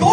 2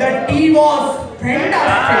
the tea was fantastic۔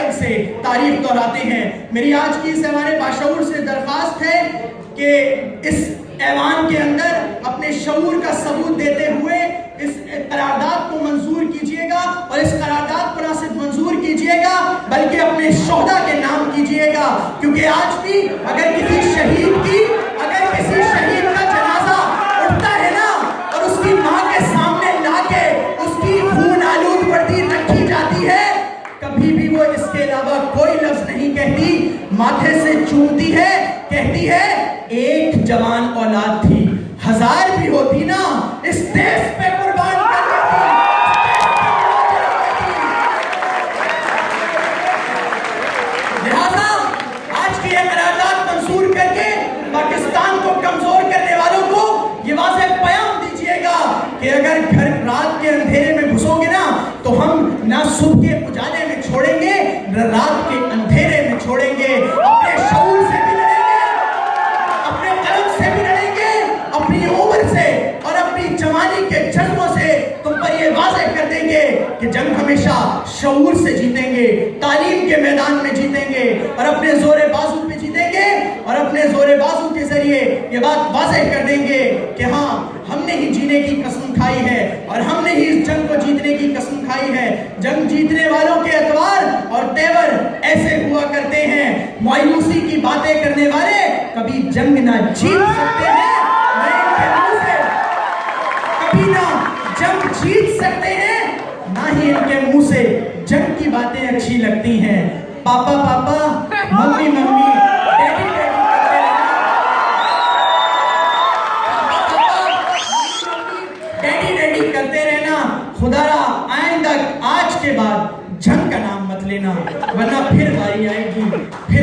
रंग से तारीफ दोहराते हैं। मेरी आज की इस ऐवान बाशऊर से दरख्वास्त है कि इस ऐवान के अंदर अपने शऊर का सबूत देते हुए इस करारदाद को मंजूर कीजिएगा, और इस करारदाद को ना सिर्फ मंजूर कीजिएगा बल्कि अपने शोहदा के नाम कीजिएगा, क्योंकि आज भी अगर किसी शहीद का जनाजा उठता है ना और उसकी माँ के सामने लाके उसकी खून आलूद वर्दी रखी जाती है, कभी भी वो इसके अलावा कोई लफ्ज नहीं कहती, माथे से चूमती है, कहती है एक जवान औलाद थी, 1000 भी होती ना इस देश पे कुर्बान कर देती। लिहाजा आज की यह करारदाद मंजूर करके पाकिस्तान को कमजोर करने वालों को ये वाज़ेह पैगाम दीजिएगा कि अगर घर रात के अंधेरे में घुसोगे ना तो हम ना सुबह के उजाले में छोड़ेंगे न रात के अंधेरे में छोड़ेंगे। अपने शऊर से भी लड़ेंगे, अपने कलम से भी लड़ेंगे, अपनी उम्र से और अपनी जवानी के जज्बों से तुम पर ये वाज़ेह कर देंगे कि जंग हमेशा शऊर से जीतेंगे, तालीम के मैदान में जीतेंगे और अपने जोरे बाजू पे जीतेंगे, और अपने जोरे बाजू के जरिए ये बात वाज़ेह कर देंगे कि हाँ हमने ही जीने की कसम खाई है और हमने ही इस जंग को जीतने की कसम खाई है। जंग जीतने वालों के एतबार और तेवर ऐसे हुआ करते हैं, मायूसी की बातें करने वाले कभी जंग ना जीत सकते हैं, ना इनके मुंह से कभी ना जंग जीत सकते हैं, ना ही इनके मुंह से जंग की बातें अच्छी लगती हैं। पापा पापा, मम्मी मम्मी, डैडी डैडी करते रहना, खुदारा आइंदा आज के बाद जंग का नाम मत लेना, वरना फिर बारी आएगी, फिर